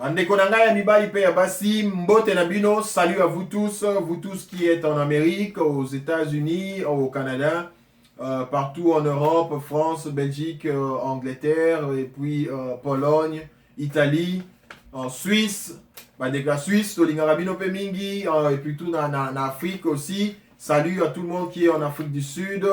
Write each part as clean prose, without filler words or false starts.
Bandeko na ngai ya mibali pe ya basi, mbote na bino, salut à vous tous qui êtes en Amérique, aux États-Unis, au Canada, partout en Europe, France, Belgique, Angleterre, et puis Pologne, Italie, en Suisse, bandeko Suisse, tolingaka bino pe mingi, et puis tout na Afrique aussi. Salut à tout le monde qui est en Afrique du Sud,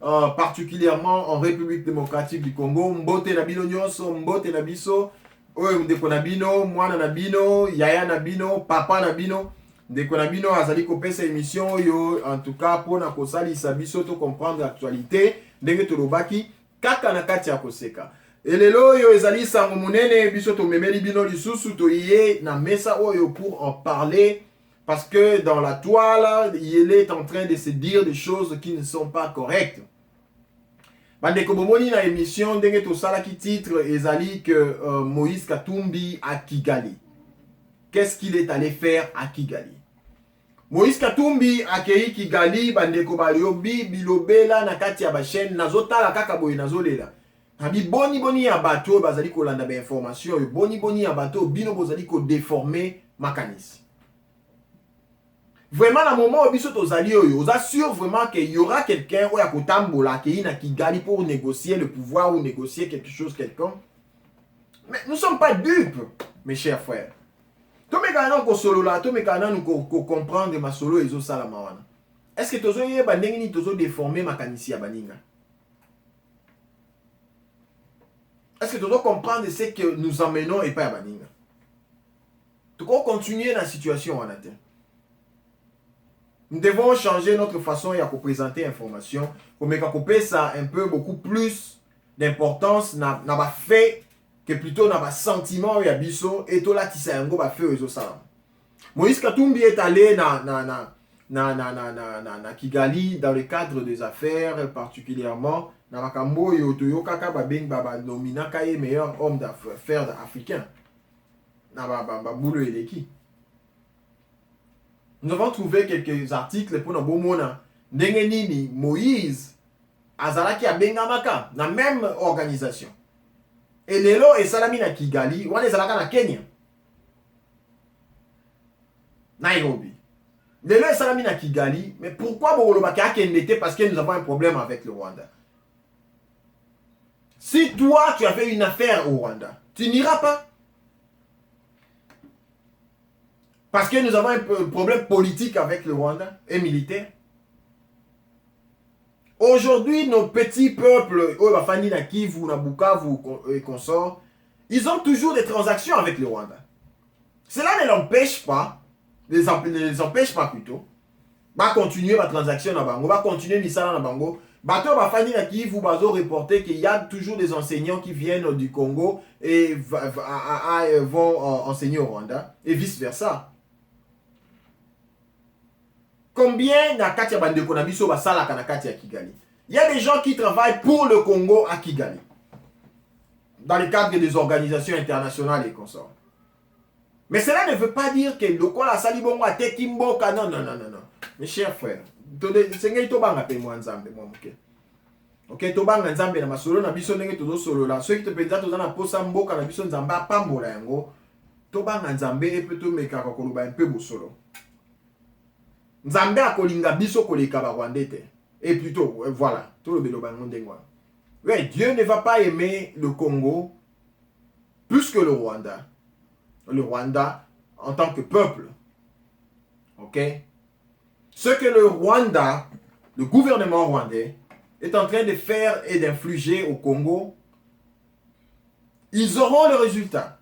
particulièrement en République démocratique du Congo. Mbote na bino nyonso, mbote na biso. Oyo ndeko na bino, mwana na bino, yaya na bino, papa na bino. Ndeko na bino azali kopesa émission yo, en tout cas pona kosalisa biso to comprendre l'actualité ndenge tolobaki kaka na kati ya koseka. Elelo oyo ezali sango munene biso to memeli bino lisusu to yé na mesa oyo pour en parler parce que dans la toile, il est en train de se dire des choses qui ne sont pas correctes. Bandeko bomoni na émission ndenge tosala ki titre ezali que Moïse Katumbi à Kigali. Qu'est-ce qu'il est allé faire à Kigali? Moïse Katumbi akei Kigali bandeko baliobi bilobela na kati ya ba chaîne nazotala kaka boye nazolela. Abi boni ya bato bazali kolanda ba information yo boni ya bato bino bozali ko déformer makanisi. Vraiment, à un moment où biso tozali oyo, vous assure vraiment qu'il y aura quelqu'un ou yakotambola qui na Kigali pour négocier le pouvoir ou négocier quelque chose quelqu'un. Mais nous ne sommes pas dupes, mes chers frères. Tout me kana ko solo la, tout me kana nous comprendre ma solo ezo sala mawana. Est-ce que tozo yeba ndenge ni tozo déformer makanisi ya baninga? Est-ce que tozo comprendre ce que nous emmenons et pas ya baninga? Tu peux continuer la situation en atteint. Nous devons changer notre façon de présenter l'information pour que ça un peu beaucoup plus d'importance n'a pas fait que plutôt n'a pas sentiment ya biso et tout là qui s'est un fait aux salam. Moïse Katumbi est allé na Kigali dans le cadre des affaires particulièrement na makambo yo toyokaka babeng baba nomina kaye meilleur homme d'affaires africain. Na ba boulot eleki. Nous avons trouvé quelques articles pour nous montrer ndenge nini Moïse azalaki abengamaka na même organisation. Et lelo esalami na Kigali, wana ezalaka na Kenya. Nairobi. Lelo esalami na Kigali, mais pourquoi bolobaki akendete? Parce que nous avons un problème avec le Rwanda. Si toi tu as fait une affaire au Rwanda, tu n'iras pas. Parce que nous avons un problème politique avec le Rwanda et militaire. Aujourd'hui, nos petits peuples, Bafani na Kivu, na Bukavu et consorts, ils ont toujours des transactions avec le Rwanda. Cela ne l'empêche pas, ne les empêche pas plutôt, va continuer la transaction na Bango, va continuer Misala na Bango. Bateau Bafani na Kivu, Bazo reporter qu'il y a toujours des enseignants qui viennent du Congo et vont enseigner au Rwanda et vice versa. Combien na kati ya bandeko na biso basalaka na kati ya Kigali? Il y a des gens qui travaillent pour le Congo à Kigali. Dans le cadre des organisations internationales et consorts. Mais cela ne veut pas dire que le Kola Salibongo a tekimboka. Non. Mes chers frères, c'est tobanga pe moi nzambe moi moke. OK, tobanga nzambe na masolo na biso ndenge tozo solo la. Ceux qui te penza toza na posa mboka na biso nzamba pambola yango. Tobanga nzambe et peut meka ko koloba un peu bosolo. Nzambe akolinga biso koleka ba Rwandete. Et plutôt, voilà, tout le bélobangon d'Engwa. Ouais, Dieu ne va pas aimer le Congo plus que le Rwanda. Le Rwanda en tant que peuple. Ok? Ce que le Rwanda, le gouvernement rwandais, est en train de faire et d'infliger au Congo, ils auront le résultat.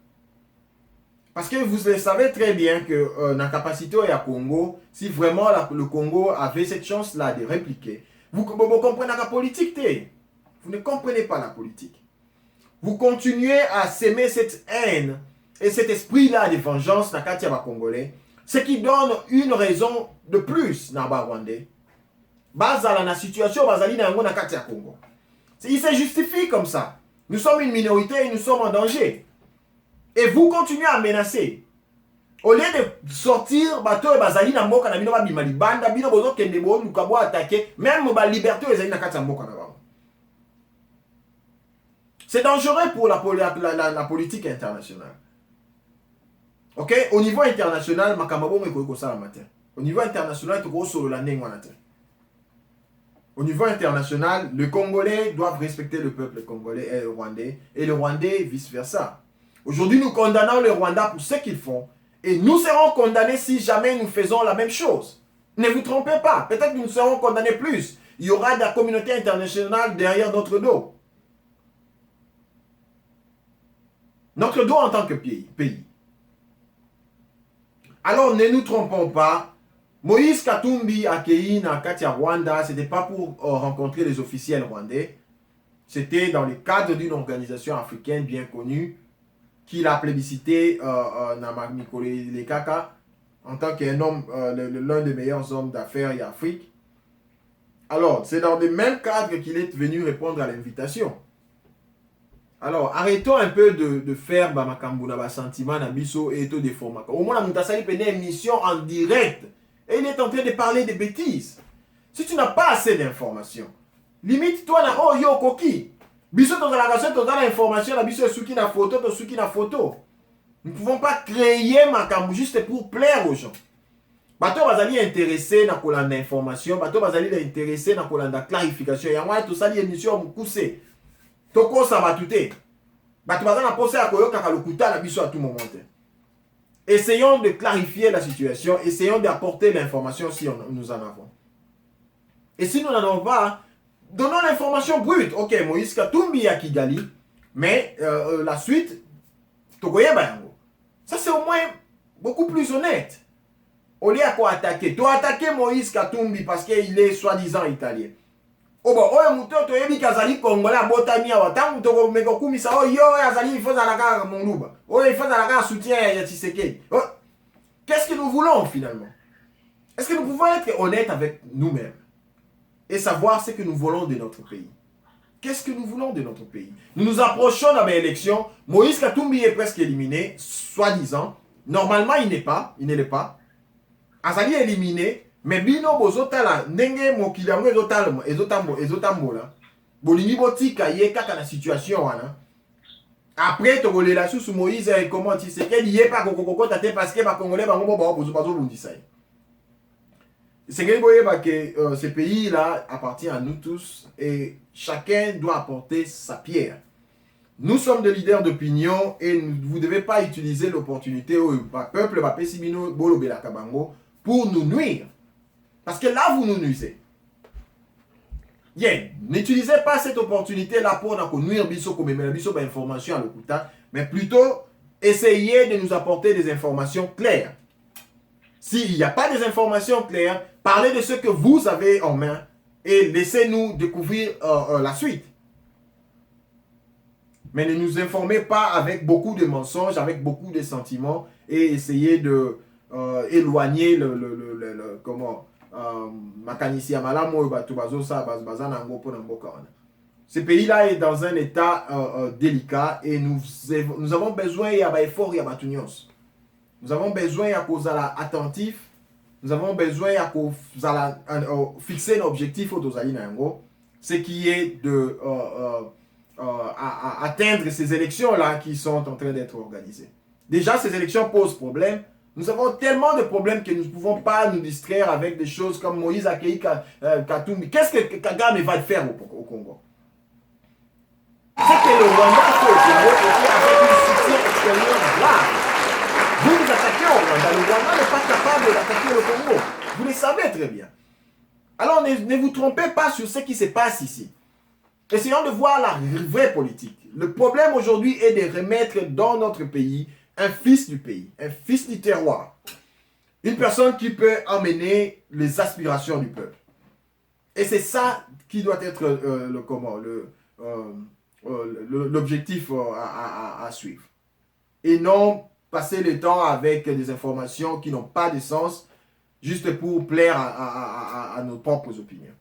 Parce que vous le savez très bien que la capacité au Congo, si vraiment le Congo avait cette chance-là de répliquer, vous comprenez la politique. Vous ne comprenez pas la politique. Vous continuez à s'aimer cette haine et cet esprit-là de vengeance dans le Congolais, ce qui donne une raison de plus dans le Rwandais. Dans la situation, Congo. Il se justifie comme ça. Nous sommes une minorité et nous sommes en danger. Et vous continuez à menacer. Au lieu de sortir, bateau et bazali na mboka na bino ba bimali banda bino bozo kende bo lukabo attaquer même ba liberté ezali na kati ya mboka na bango. C'est dangereux pour la politique internationale. Ok, au niveau international, makamabo me ça la matin. Au niveau international, tu solo la Au niveau international, les Congolais doivent respecter le peuple congolais et le Rwandais, et le Rwandais vice-versa. Aujourd'hui, nous condamnons le Rwanda pour ce qu'ils font, et nous serons condamnés si jamais nous faisons la même chose. Ne vous trompez pas, peut-être que nous serons condamnés plus. Il y aura de la communauté internationale derrière notre dos. Notre dos en tant que pays. Alors, ne nous trompons pas. Moïse Katumbi accueilli dans Katia Rwanda, ce n'était pas pour rencontrer les officiels rwandais. C'était dans le cadre d'une organisation africaine bien connue qu'il a plébiscité Namami Lekaka en tant qu'un homme, l'un des meilleurs hommes d'affaires en Afrique. Alors, c'est dans le même cadre qu'il est venu répondre à l'invitation. Alors, arrêtons un peu de faire Bamakambuna sentiment Nabiso et tout des formats. Au moins, nous avons une émission en direct. Et il est en train de parler de bêtises. Si tu n'as pas assez d'informations, limite-toi dans oh yo koki. Biso dans la cassette, dans l'information, la biso souki na photo, to souki na photo. Nous ne pouvons pas créer Makambu juste pour plaire aux gens. Bato bazali intéressé na kolanda information, bato bazali intéressé na kolanda clarification. Ya moi tout ça li émission mukuse. Toko ça va tout est. Bato bazali na poser à koyo kaka lokuta na biso à tout moment. Essayons de clarifier la situation, essayons d'apporter l'information si nous en avons. Et si nous n'en avons pas, donnons l'information brute. Ok, Moïse Katumbi à Kigali, mais la suite, Togoye Bayango. Ça c'est au moins beaucoup plus honnête. Au lieu de quoi attaquer. Tu as attaqué Moïse Katumbi parce qu'il est soi-disant italien. Oh bon, oh muto to yebi kazali congolais abotami awa tangu to meko kumisa oh yo azali il faut zalaka monduba. Oh il faut zalaka soutien ya Tshisekedi. Oh, qu'est-ce que nous voulons finalement? Est-ce que nous pouvons être honnêtes avec nous-mêmes et savoir ce que nous voulons de notre pays? Qu'est-ce que nous voulons de notre pays? Nous nous approchons de l'élection. Moïse Katumbi est presque éliminé, soi-disant. Normalement, il ne l'est pas. Azali est éliminé. Mais bino bozotala ndenge mokili yango ezotambola bolingi botika ye kaka na situation wana après tokolela susu Moïse et comment Tshisekedi ye pa kokokota te parce que ba congolais bango bazobundisa ye. Tshisekedi boyeba que ce pays là appartient à nous tous et chacun doit apporter sa pierre. Nous sommes des leaders d'opinion et vous ne devez pas utiliser l'opportunité au peuple ba pesimino bolobela kabango pour nous nuire. Parce que là, vous nous nuisez. Yeah. N'utilisez pas cette opportunité-là pour nous nuire biso comme biso information à l'okuta, mais plutôt essayez de nous apporter des informations claires. S'il n'y a pas des informations claires, parlez de ce que vous avez en main et laissez-nous découvrir la suite. Mais ne nous informez pas avec beaucoup de mensonges, avec beaucoup de sentiments et essayez de éloigner ce pays-là est dans un état délicat et nous avons besoin d'efforts. Nous avons besoin d'être attentifs. Nous avons besoin de fixer l'objectif ce qui est de atteindre ces élections-là qui sont en train d'être organisées. Déjà, ces élections posent problème. Nous avons tellement de problèmes que nous ne pouvons pas nous distraire avec des choses comme Moïse Akei Katumbi. Qu'est-ce que Kagame va faire au Congo? C'est que le Rwanda fait au Congo avec un soutien extérieur grave. Vous attaquez au Rwanda. Le Rwanda n'est pas capable d'attaquer le Congo. Vous le savez très bien. Alors ne vous trompez pas sur ce qui se passe ici. Essayons de voir la vraie politique. Le problème aujourd'hui est de remettre dans notre pays un fils du pays, un fils du terroir. Une personne qui peut amener les aspirations du peuple. Et c'est ça qui doit être l'objectif à suivre. Et non passer le temps avec des informations qui n'ont pas de sens, juste pour plaire à nos propres opinions.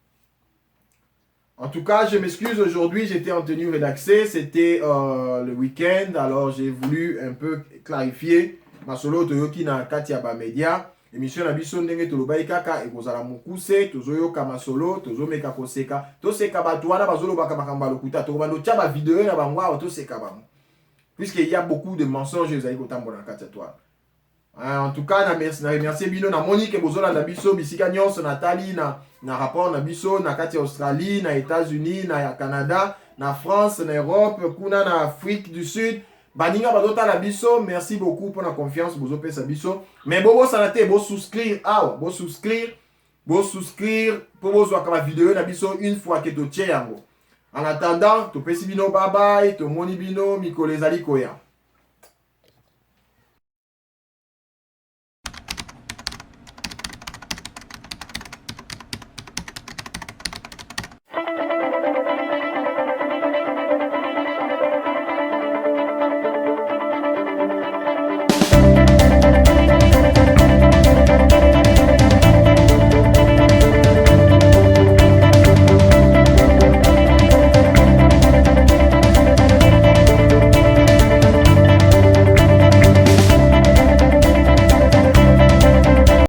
En tout cas, je m'excuse, aujourd'hui j'étais en tenue relaxée, c'était le week-end, alors j'ai voulu un peu clarifier ma solo toyoki na kati ya ba media, émission na biso ndenge tolobai kaka ekozala mokuse, tozoyoka masolo, tozomeka koseka, toseka bato wana bazolobaka makambo lokuta, tokobando tia ba vidéo na bango awa toseka bango. Puisqu'il y a beaucoup de mensonges ezali kotambola na kati ya toi. En tout cas, na remercier bino na Monique bozola na biso bisika nyonso Nathalie na rapport na biso na kati Australie, na États-Unis, na Canada, na France, na Europe, kuna na Afrique du Sud. Baninga bazota la biso, merci beaucoup pour la confiance bozo pesa biso. Mais bobo sanate bo souscrire bo souscrire pour bozo akaba vidéo na biso une fois que to tie yango. En attendant, to pesi bino bye bye, to moni bino mikolo ezali koya.